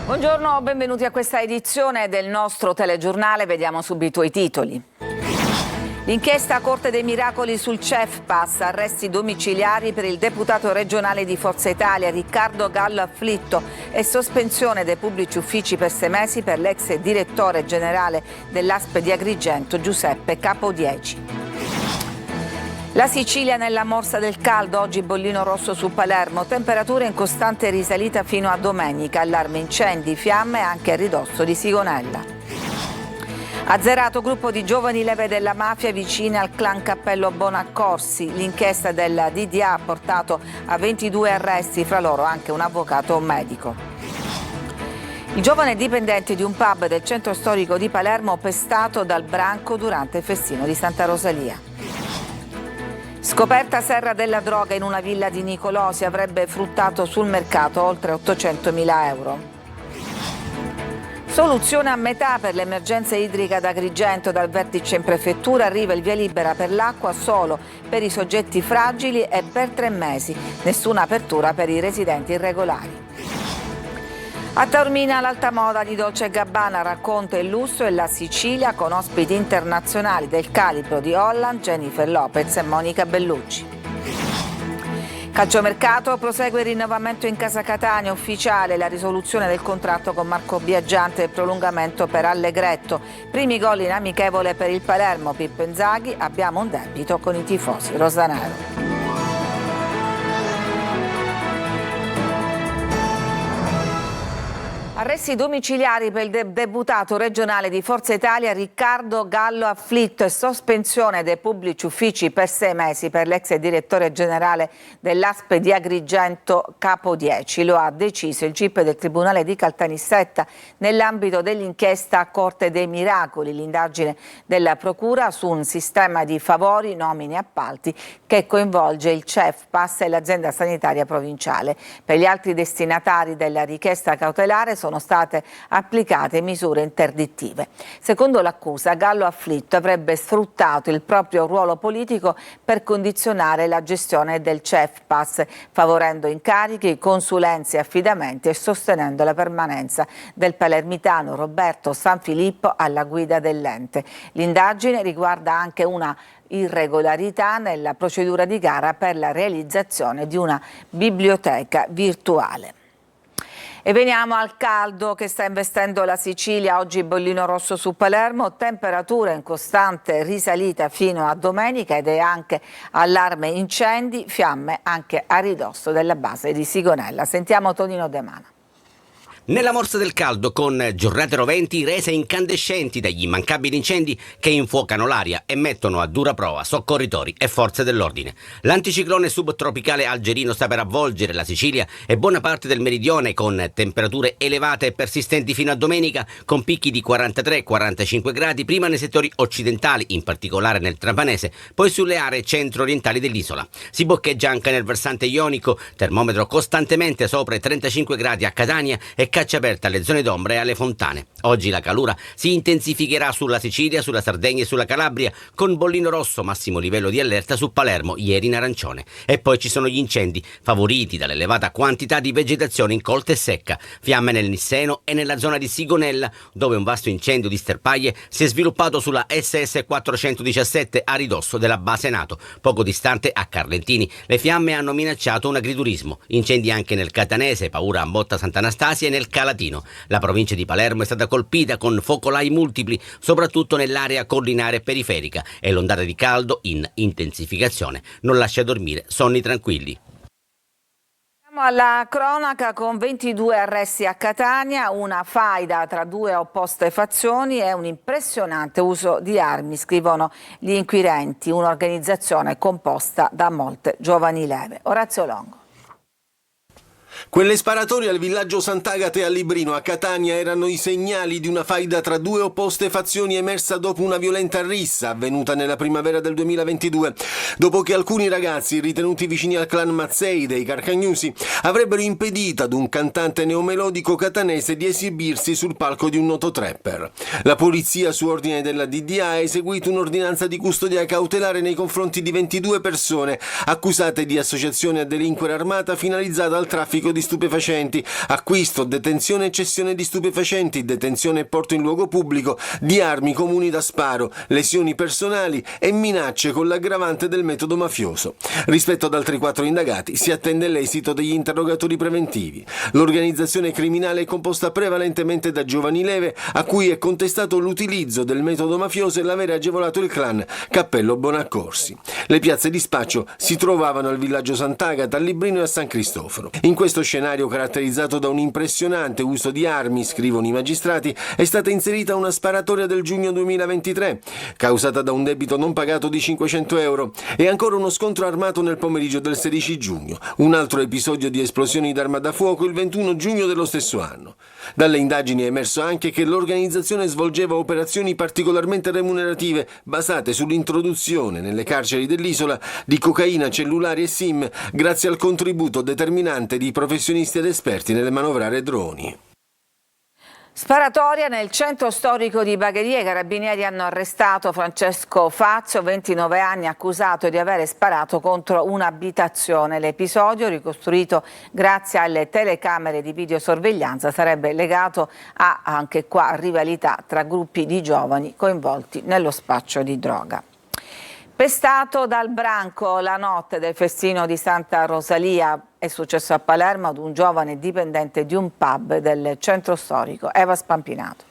Buongiorno, benvenuti a questa edizione del nostro telegiornale. Vediamo subito i titoli. L'inchiesta a Corte dei Miracoli sul CEF Pass, arresti domiciliari per il deputato regionale di Forza Italia Riccardo Gallo afflitto e sospensione dei pubblici uffici per 6 mesi per l'ex direttore generale dell'ASP di Agrigento Giuseppe Capodieci. La Sicilia nella morsa del caldo, oggi bollino rosso su Palermo, temperature in costante risalita fino a domenica, allarme incendi, fiamme anche a ridosso di Sigonella. Azzerato gruppo di giovani leve della mafia vicine al clan Cappello Bonaccorsi. L'inchiesta della DDA ha portato a 22 arresti, fra loro anche un avvocato e un medico. Il giovane dipendente di un pub del centro storico di Palermo pestato dal branco durante il festino di Santa Rosalia. Scoperta serra della droga in una villa di Nicolò, si avrebbe fruttato sul mercato oltre 800.000 euro. Soluzione a metà per l'emergenza idrica ad Agrigento. Dal vertice in prefettura arriva il via libera per l'acqua solo per i soggetti fragili e per 3 mesi. Nessuna apertura per i residenti irregolari. A Taormina l'alta moda di Dolce & Gabbana racconta il lusso e la Sicilia con ospiti internazionali del calibro di Holland, Jennifer Lopez e Monica Bellucci. Calciomercato, prosegue il rinnovamento in casa Catania, ufficiale la risoluzione del contratto con Marco Biaggiante e il prolungamento per Allegretto. Primi gol in amichevole per il Palermo, Pippo Inzaghi, abbiamo un debito con i tifosi rosanero. Arresti domiciliari per il deputato regionale di Forza Italia Riccardo Gallo afflitto e sospensione dei pubblici uffici per 6 mesi per l'ex direttore generale dell'ASP di Agrigento Capodieci. Lo ha deciso il GIP del Tribunale di Caltanissetta nell'ambito dell'inchiesta a Corte dei Miracoli, l'indagine della Procura su un sistema di favori, nomine e appalti che coinvolge il CEF Pass e l'azienda sanitaria provinciale. Per gli altri destinatari della richiesta cautelare sono state applicate misure interdittive. Secondo l'accusa, Gallo afflitto avrebbe sfruttato il proprio ruolo politico per condizionare la gestione del CEF Pass, favorendo incarichi, consulenze e affidamenti e sostenendo la permanenza del palermitano Roberto Sanfilippo alla guida dell'ente. L'indagine riguarda anche una irregolarità nella procedura di gara per la realizzazione di una biblioteca virtuale. E veniamo al caldo che sta investendo la Sicilia, oggi bollino rosso su Palermo, temperatura in costante risalita fino a domenica ed è anche allarme incendi, fiamme anche a ridosso della base di Sigonella. Sentiamo Tonino De Mana. Nella morsa del caldo, con giornate roventi rese incandescenti dagli immancabili incendi che infuocano l'aria e mettono a dura prova soccorritori e forze dell'ordine. L'anticiclone subtropicale algerino sta per avvolgere la Sicilia e buona parte del meridione, con temperature elevate e persistenti fino a domenica, con picchi di 43-45 gradi, prima nei settori occidentali, in particolare nel Trapanese, poi sulle aree centro-orientali dell'isola. Si boccheggia anche nel versante ionico, termometro costantemente sopra i 35 gradi a Catania e caccia aperta alle zone d'ombra e alle fontane. Oggi la calura si intensificherà sulla Sicilia, sulla Sardegna e sulla Calabria, con bollino rosso, massimo livello di allerta su Palermo, ieri in arancione. E poi ci sono gli incendi, favoriti dall'elevata quantità di vegetazione incolta e secca, fiamme nel Nisseno e nella zona di Sigonella, dove un vasto incendio di sterpaglie si è sviluppato sulla SS 417 a ridosso della base NATO. Poco distante, a Carlentini, le fiamme hanno minacciato un agriturismo. Incendi anche nel Catanese, paura a Motta Sant'Anastasia e nel Calatino. La provincia di Palermo è stata colpita con focolai multipli, soprattutto nell'area collinare e periferica, e l'ondata di caldo in intensificazione non lascia dormire sonni tranquilli. Alla cronaca con 22 arresti a Catania, una faida tra 2 opposte fazioni e un impressionante uso di armi, scrivono gli inquirenti, un'organizzazione composta da molte giovani leve. Orazio Longo. Quelle sparatorie al villaggio Sant'Agate a Librino a Catania erano i segnali di una faida tra 2 opposte fazioni emersa dopo una violenta rissa avvenuta nella primavera del 2022, dopo che alcuni ragazzi ritenuti vicini al clan Mazzei dei Carcagnusi avrebbero impedito ad un cantante neomelodico catanese di esibirsi sul palco di un noto trapper. La polizia, su ordine della DDA, ha eseguito un'ordinanza di custodia cautelare nei confronti di 22 persone accusate di associazione a delinquere armata finalizzata al traffico traffico di stupefacenti, acquisto, detenzione e cessione di stupefacenti, detenzione e porto in luogo pubblico di armi comuni da sparo, lesioni personali e minacce con l'aggravante del metodo mafioso. Rispetto ad altri 4 indagati si attende l'esito degli interrogatori preventivi. L'organizzazione criminale è composta prevalentemente da giovani leve a cui è contestato l'utilizzo del metodo mafioso e l'aver agevolato il clan Cappello Bonaccorsi. Le piazze di spaccio si trovavano al villaggio Sant'Agata, a Librino e a San Cristoforo. In questo scenario caratterizzato da un impressionante uso di armi, scrivono i magistrati, è stata inserita una sparatoria del giugno 2023, causata da un debito non pagato di 500 euro, e ancora uno scontro armato nel pomeriggio del 16 giugno, un altro episodio di esplosioni d'arma da fuoco il 21 giugno dello stesso anno. Dalle indagini è emerso anche che l'organizzazione svolgeva operazioni particolarmente remunerative basate sull'introduzione nelle carceri dell'isola di cocaina, cellulari e SIM grazie al contributo determinante di professionisti ed esperti nelle manovrare droni. Sparatoria nel centro storico di Bagheria. I carabinieri hanno arrestato Francesco Fazio, 29 anni, accusato di avere sparato contro un'abitazione. L'episodio, ricostruito grazie alle telecamere di videosorveglianza, sarebbe legato a, anche qua, rivalità tra gruppi di giovani coinvolti nello spaccio di droga. Pestato dal branco la notte del festino di Santa Rosalia, è successo a Palermo ad un giovane dipendente di un pub del centro storico. Eva Spampinato.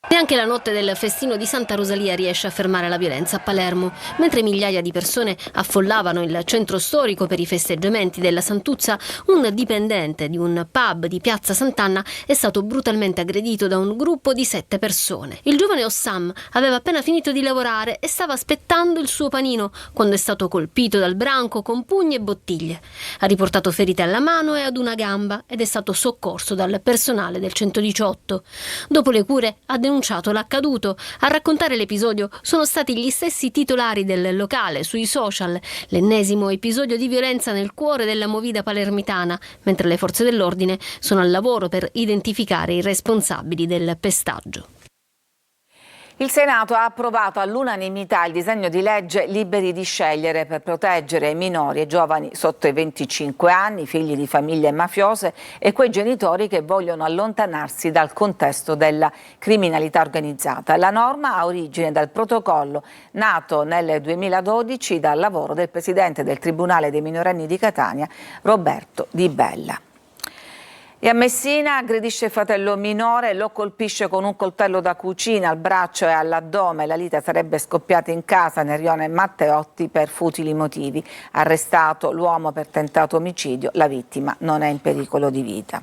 Neanche la notte del festino di Santa Rosalia riesce a fermare la violenza a Palermo. Mentre migliaia di persone affollavano il centro storico per i festeggiamenti della Santuzza, un dipendente di un pub di Piazza Sant'Anna è stato brutalmente aggredito da un gruppo di 7 persone. Il giovane Ossam aveva appena finito di lavorare e stava aspettando il suo panino quando è stato colpito dal branco con pugni e bottiglie. Ha riportato ferite alla mano e ad una gamba ed è stato soccorso dal personale del 118. Dopo le cure ha denunciato l'accaduto. A raccontare l'episodio sono stati gli stessi titolari del locale sui social, l'ennesimo episodio di violenza nel cuore della movida palermitana, mentre le forze dell'ordine sono al lavoro per identificare i responsabili del pestaggio. Il Senato ha approvato all'unanimità il disegno di legge Liberi di scegliere per proteggere i minori e giovani sotto i 25 anni, figli di famiglie mafiose e quei genitori che vogliono allontanarsi dal contesto della criminalità organizzata. La norma ha origine dal protocollo nato nel 2012 dal lavoro del presidente del Tribunale dei minorenni di Catania, Roberto Di Bella. E a Messina aggredisce il fratello minore, lo colpisce con un coltello da cucina al braccio e all'addome. La lite sarebbe scoppiata in casa nel rione Matteotti per futili motivi. Arrestato l'uomo per tentato omicidio, la vittima non è in pericolo di vita.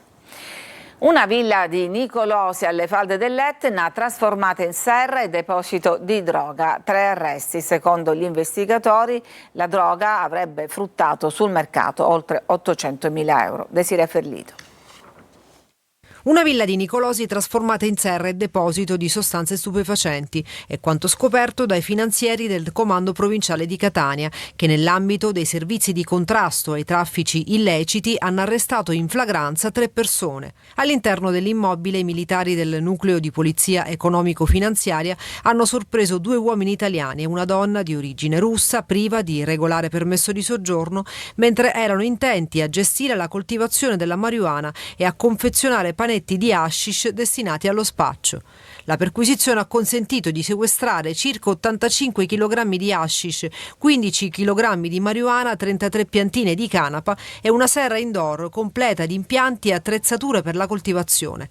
Una villa di Nicolosi alle falde dell'Etna trasformata in serra e deposito di droga. 3 arresti. Secondo gli investigatori la droga avrebbe fruttato sul mercato oltre 800.000 euro. Desiree Ferlito. Una villa di Nicolosi trasformata in serra e deposito di sostanze stupefacenti è quanto scoperto dai finanzieri del Comando Provinciale di Catania, che nell'ambito dei servizi di contrasto ai traffici illeciti hanno arrestato in flagranza 3 persone. All'interno dell'immobile i militari del nucleo di polizia economico-finanziaria hanno sorpreso 2 uomini italiani e una donna di origine russa priva di regolare permesso di soggiorno, mentre erano intenti a gestire la coltivazione della marijuana e a confezionare panetti di hashish destinati allo spaccio. La perquisizione ha consentito di sequestrare circa 85 kg di hashish, 15 kg di marijuana, 33 piantine di canapa e una serra indoor completa di impianti e attrezzature per la coltivazione.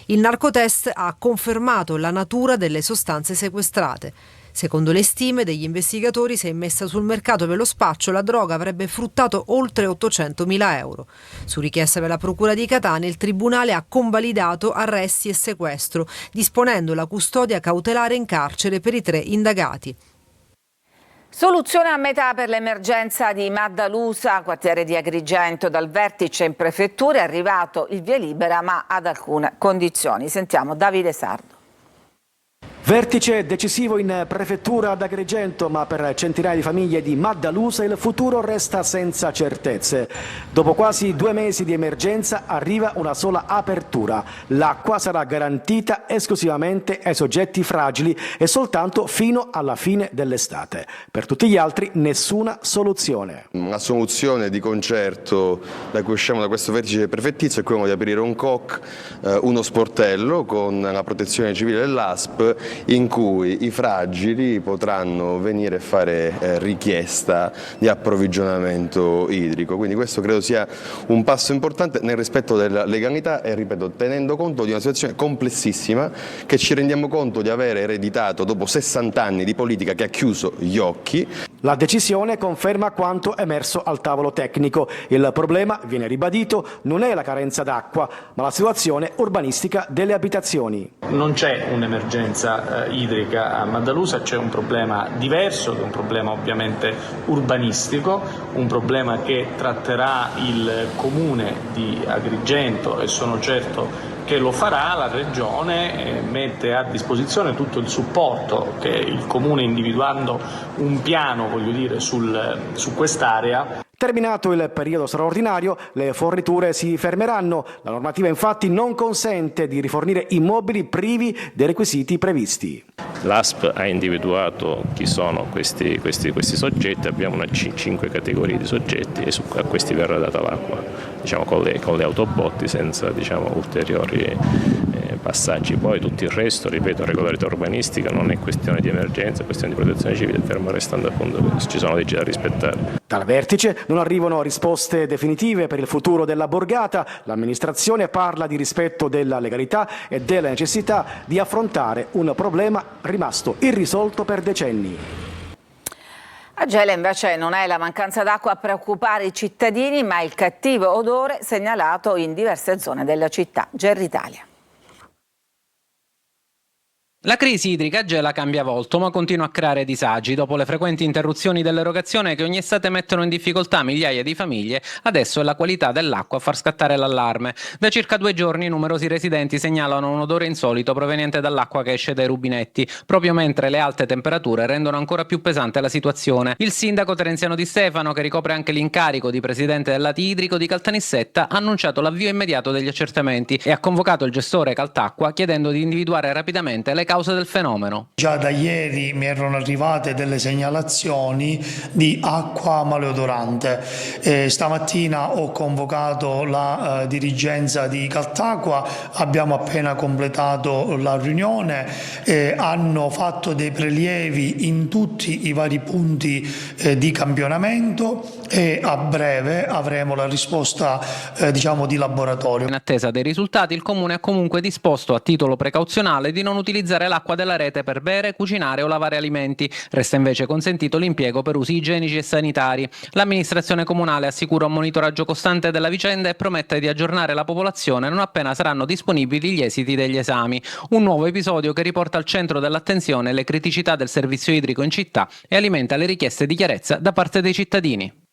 Il narcotest ha confermato la natura delle sostanze sequestrate. Secondo le stime degli investigatori, se immessa sul mercato per lo spaccio, la droga avrebbe fruttato oltre 800.000 euro. Su richiesta della Procura di Catania, il Tribunale ha convalidato arresti e sequestro, disponendo la custodia cautelare in carcere per i 3 indagati. Soluzione a metà per l'emergenza di Maddalusa, quartiere di Agrigento. Dal vertice in prefettura è arrivato il via libera, ma ad alcune condizioni. Sentiamo Davide Sardo. Vertice decisivo in prefettura ad Agrigento, ma per centinaia di famiglie di Maddaluse il futuro resta senza certezze. Dopo quasi 2 mesi di emergenza arriva una sola apertura. L'acqua sarà garantita esclusivamente ai soggetti fragili e soltanto fino alla fine dell'estate. Per tutti gli altri nessuna soluzione. Una soluzione di concerto da cui usciamo da questo vertice prefettizio è quello di aprire un COC, uno sportello con la protezione civile dell'ASP, in cui i fragili potranno venire a fare richiesta di approvvigionamento idrico. Quindi questo credo sia un passo importante nel rispetto della legalità e, ripeto, tenendo conto di una situazione complessissima che ci rendiamo conto di aver ereditato dopo 60 anni di politica che ha chiuso gli occhi. La decisione conferma quanto emerso al tavolo tecnico. Il problema, viene ribadito, non è la carenza d'acqua, ma la situazione urbanistica delle abitazioni. Non c'è un'emergenza idrica a Maddalusa, c'è un problema diverso, che è un problema ovviamente urbanistico, un problema che tratterà il comune di Agrigento e sono certo che lo farà. La Regione mette a disposizione tutto il supporto che il comune, individuando un piano, su quest'area. Terminato il periodo straordinario, le forniture si fermeranno. La normativa infatti non consente di rifornire immobili privi dei requisiti previsti. L'ASP ha individuato chi sono questi soggetti, abbiamo 5 categorie di soggetti e a questi verrà data l'acqua, con le autobotti senza ulteriori passaggi. Poi tutto il resto, ripeto, regolarità urbanistica, non è questione di emergenza, è questione di protezione civile, fermo restando appunto che ci sono leggi da rispettare. Dal vertice non arrivano risposte definitive per il futuro della borgata. L'amministrazione parla di rispetto della legalità e della necessità di affrontare un problema rimasto irrisolto per decenni. A Gela invece non è la mancanza d'acqua a preoccupare i cittadini, ma il cattivo odore segnalato in diverse zone della città. Gerri Italia. La crisi idrica a Gela cambia volto, ma continua a creare disagi. Dopo le frequenti interruzioni dell'erogazione che ogni estate mettono in difficoltà migliaia di famiglie, adesso è la qualità dell'acqua a far scattare l'allarme. Da circa 2 giorni numerosi residenti segnalano un odore insolito proveniente dall'acqua che esce dai rubinetti, proprio mentre le alte temperature rendono ancora più pesante la situazione. Il sindaco Terenziano Di Stefano, che ricopre anche l'incarico di presidente dell'ATI idrico di Caltanissetta, ha annunciato l'avvio immediato degli accertamenti e ha convocato il gestore Caltacqua chiedendo di individuare rapidamente le cause del fenomeno. Già da ieri mi erano arrivate delle segnalazioni di acqua maleodorante. Stamattina ho convocato la dirigenza di Caltacqua, abbiamo appena completato la riunione, hanno fatto dei prelievi in tutti i vari punti di campionamento e a breve avremo la risposta di laboratorio. In attesa dei risultati, il Comune ha comunque disposto a titolo precauzionale di non utilizzare l'acqua della rete per bere, cucinare o lavare alimenti. Resta invece consentito l'impiego per usi igienici e sanitari. L'amministrazione comunale assicura un monitoraggio costante della vicenda e promette di aggiornare la popolazione non appena saranno disponibili gli esiti degli esami. Un nuovo episodio che riporta al centro dell'attenzione le criticità del servizio idrico in città e alimenta le richieste di chiarezza da parte dei cittadini.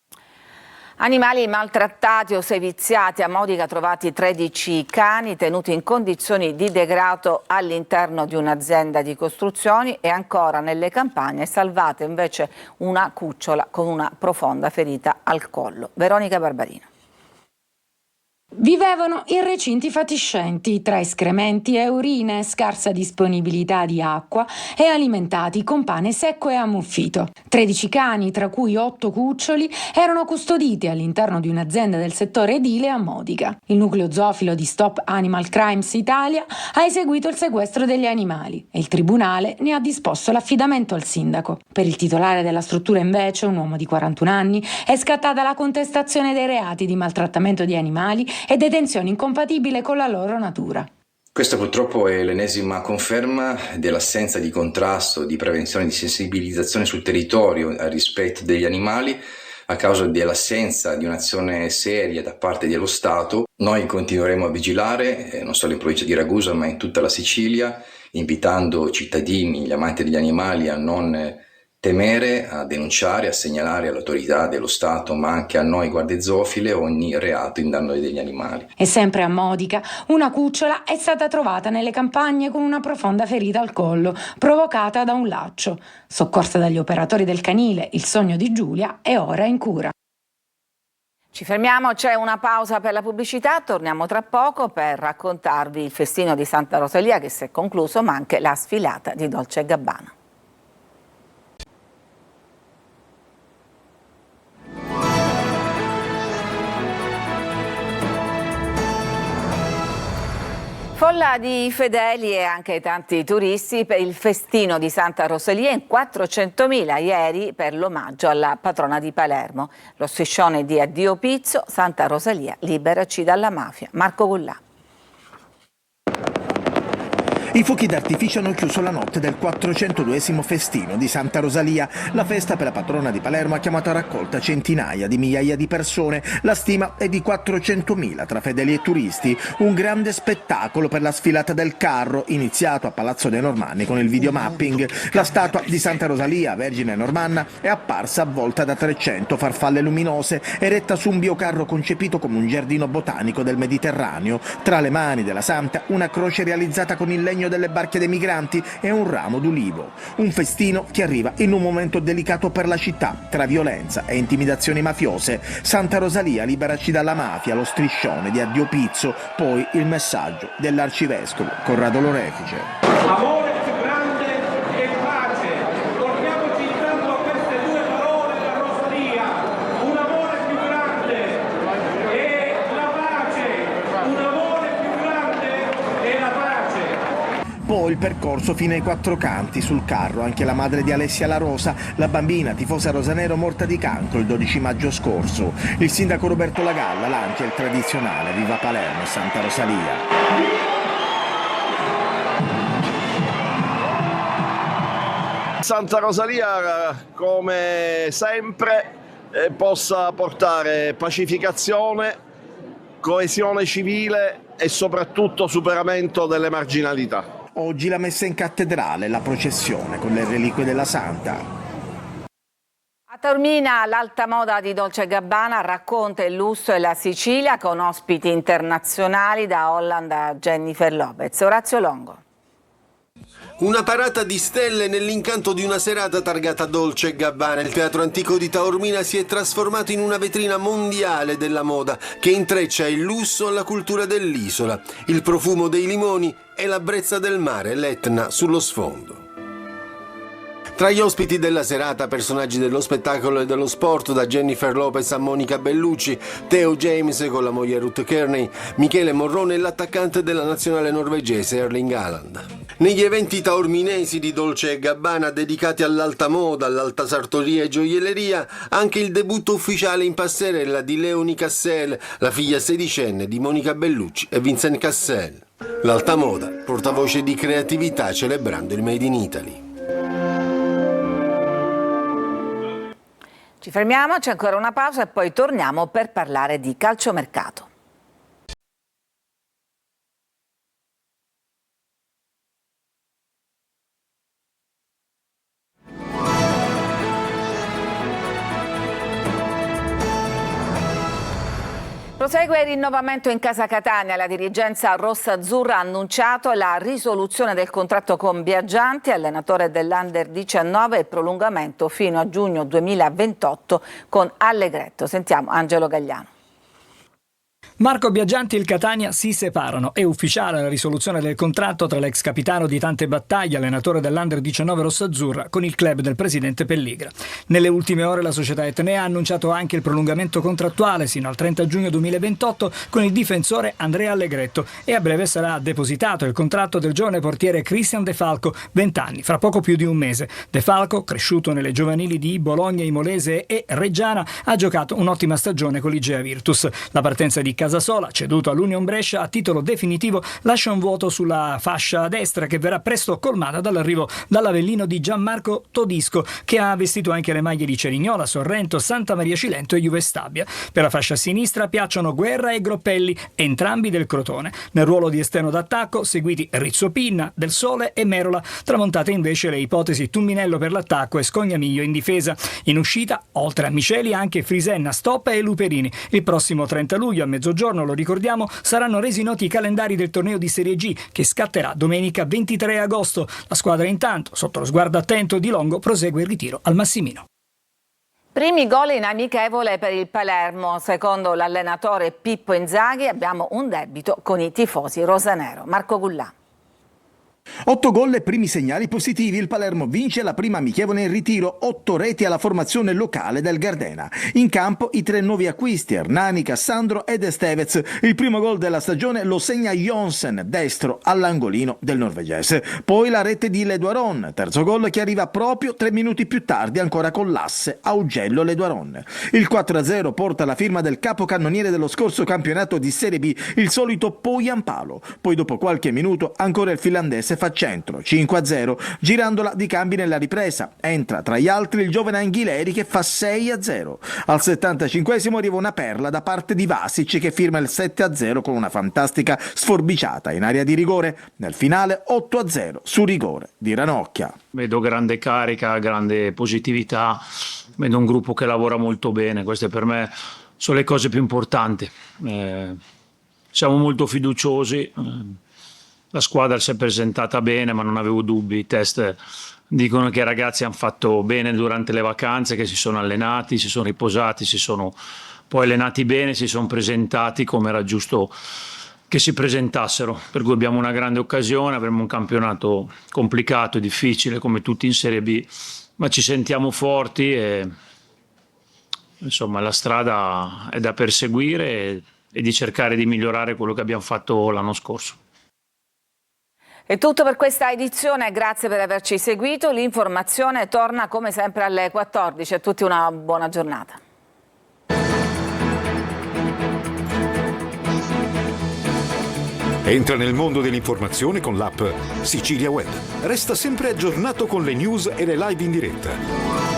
Animali maltrattati o seviziati. A Modica trovati 13 cani tenuti in condizioni di degrado all'interno di un'azienda di costruzioni e ancora nelle campagne salvata invece una cucciola con una profonda ferita al collo. Veronica Barbarino. Vivevano in recinti fatiscenti, tra escrementi e urine, scarsa disponibilità di acqua e alimentati con pane secco e ammuffito. 13 cani, tra cui 8 cuccioli, erano custoditi all'interno di un'azienda del settore edile a Modica. Il nucleo zoofilo di Stop Animal Crimes Italia ha eseguito il sequestro degli animali e il tribunale ne ha disposto l'affidamento al sindaco. Per il titolare della struttura invece, un uomo di 41 anni, è scattata la contestazione dei reati di maltrattamento di animali e detenzione incompatibile con la loro natura. Questa purtroppo è l'ennesima conferma dell'assenza di contrasto, di prevenzione, di sensibilizzazione sul territorio al rispetto degli animali a causa dell'assenza di un'azione seria da parte dello Stato. Noi continueremo a vigilare, non solo in provincia di Ragusa ma in tutta la Sicilia, invitando cittadini, gli amanti degli animali a non temere, a denunciare, a segnalare alle autorità dello Stato, ma anche a noi guardie zoofile, ogni reato in danno degli animali. E sempre a Modica, una cucciola è stata trovata nelle campagne con una profonda ferita al collo, provocata da un laccio. Soccorsa dagli operatori del canile, il sogno di Giulia è ora in cura. Ci fermiamo, c'è una pausa per la pubblicità, torniamo tra poco per raccontarvi il festino di Santa Rosalia che si è concluso, ma anche la sfilata di Dolce & Gabbana. Folla di fedeli e anche tanti turisti per il festino di Santa Rosalia, in 400.000 ieri per l'omaggio alla patrona di Palermo. Lo striscione di Addio Pizzo, Santa Rosalia, liberaci dalla mafia. Marco Gullà. I fuochi d'artificio hanno chiuso la notte del 402esimo festino di Santa Rosalia. La festa per la patrona di Palermo ha chiamato a raccolta centinaia di migliaia di persone. La stima è di 400.000 tra fedeli e turisti. Un grande spettacolo per la sfilata del carro, iniziato a Palazzo dei Normanni con il videomapping. La statua di Santa Rosalia, Vergine Normanna, è apparsa avvolta da 300 farfalle luminose, eretta su un biocarro concepito come un giardino botanico del Mediterraneo. Tra le mani della Santa una croce realizzata con il legno delle barche dei migranti e un ramo d'ulivo. Un festino che arriva in un momento delicato per la città, tra violenza e intimidazioni mafiose. Santa Rosalia, liberaci dalla mafia, lo striscione di Addio Pizzo, poi il messaggio dell'arcivescovo Corrado Lorefice. Amore più grande e pace. Torniamoci intanto a queste due parole da Rosalia. Un amore più grande e la pace. Un amore più grande e la pace. Poi il percorso fino ai Quattro Canti, sul carro anche la madre di Alessia La Rosa, la bambina tifosa rosanero morta di cancro il 12 maggio scorso. Il sindaco Roberto Lagalla lancia il tradizionale Viva Palermo Santa Rosalia. Santa Rosalia, come sempre, possa portare pacificazione, coesione civile e soprattutto superamento delle marginalità. Oggi la messa in cattedrale, la processione con le reliquie della Santa. A Taormina l'alta moda di Dolce & Gabbana racconta il lusso e la Sicilia con ospiti internazionali da Holland a Jennifer Lopez. Orazio Longo. Una parata di stelle nell'incanto di una serata targata Dolce & Gabbana. Il teatro antico di Taormina si è trasformato in una vetrina mondiale della moda che intreccia il lusso alla cultura dell'isola, il profumo dei limoni e la brezza del mare, l'Etna sullo sfondo. Tra gli ospiti della serata, personaggi dello spettacolo e dello sport, da Jennifer Lopez a Monica Bellucci, Theo James con la moglie Ruth Kearney, Michele Morrone e l'attaccante della nazionale norvegese Erling Haaland. Negli eventi taorminesi di Dolce & Gabbana dedicati all'alta moda, all'alta sartoria e gioielleria, anche il debutto ufficiale in passerella di Leonie Cassel, la figlia sedicenne di Monica Bellucci e Vincent Cassel. L'alta moda, portavoce di creatività celebrando il Made in Italy. Ci fermiamo, c'è ancora una pausa e poi torniamo per parlare di calciomercato. Prosegue il rinnovamento in casa Catania. La dirigenza rossa-azzurra ha annunciato la risoluzione del contratto con Biaggianti, allenatore dell'Under 19, e prolungamento fino a giugno 2028 con Allegretto. Sentiamo Angelo Gagliano. Marco Biaggianti e il Catania si separano. È ufficiale la risoluzione del contratto tra l'ex capitano di tante battaglie, allenatore dell'Under 19 rossazzurra, con il club del presidente Pelligra. Nelle ultime ore la società etnea ha annunciato anche il prolungamento contrattuale sino al 30 giugno 2028 con il difensore Andrea Allegretto, e a breve sarà depositato il contratto del giovane portiere Christian De Falco, 20 anni, fra poco più di un mese. De Falco, cresciuto nelle giovanili di Bologna, Imolese e Reggiana, ha giocato un'ottima stagione con l'Igea Virtus. La partenza di casa Casasola, ceduto all'Union Brescia a titolo definitivo, lascia un vuoto sulla fascia destra che verrà presto colmata dall'arrivo dall'Avellino di Gianmarco Todisco, che ha vestito anche le maglie di Cerignola, Sorrento, Santa Maria Cilento e Juve Stabia. Per la fascia sinistra piacciono Guerra e Groppelli, entrambi del Crotone. Nel ruolo di esterno d'attacco seguiti Rizzo Pinna, Del Sole e Merola, tramontate invece le ipotesi Tumminello per l'attacco e Scognamiglio in difesa. In uscita, oltre a Miceli, anche Frisenna, Stoppa e Luperini. Il prossimo 30 luglio a mezzogiorno, lo ricordiamo, saranno resi noti i calendari del torneo di Serie G che scatterà domenica 23 agosto. La squadra intanto, sotto lo sguardo attento di Longo, prosegue il ritiro al Massimino. Primi gol in amichevole per il Palermo. Secondo l'allenatore Pippo Inzaghi abbiamo un debito con i tifosi rosanero. Marco Gullà. 8 gol e primi segnali positivi. Il Palermo vince la prima amichevole in ritiro, 8 reti alla formazione locale del Gardena. In campo i 3 nuovi acquisti, Hernani, Cassandro ed Estevez. Il primo gol della stagione lo segna Jonsen, destro all'angolino del norvegese. Poi la rete di Leduaron, terzo gol che arriva proprio 3 minuti più tardi, ancora con l'asse Augello Leduaron. Il 4-0 porta la firma del capocannoniere dello scorso campionato di Serie B, il solito Poyampalo. Poi dopo qualche minuto ancora il finlandese fa centro, 5-0, girandola di cambi nella ripresa. Entra tra gli altri il giovane Anghileri che fa 6-0. Al 75esimo arriva una perla da parte di Vasic che firma il 7-0 con una fantastica sforbiciata in area di rigore. Nel finale 8-0 su rigore di Ranocchia. Vedo grande carica, grande positività, vedo un gruppo che lavora molto bene. Queste per me sono le cose più importanti. Siamo molto fiduciosi. La squadra si è presentata bene, ma non avevo dubbi. I test dicono che i ragazzi hanno fatto bene durante le vacanze, che si sono allenati, si sono riposati, si sono poi allenati bene, si sono presentati come era giusto che si presentassero. Per cui abbiamo una grande occasione, avremo un campionato complicato e difficile come tutti in Serie B, ma ci sentiamo forti e insomma la strada è da perseguire e di cercare di migliorare quello che abbiamo fatto l'anno scorso. È tutto per questa edizione, grazie per averci seguito. L'informazione torna come sempre alle 14. A tutti una buona giornata. Entra nel mondo dell'informazione con l'app Sicilia Web. Resta sempre aggiornato con le news e le live in diretta.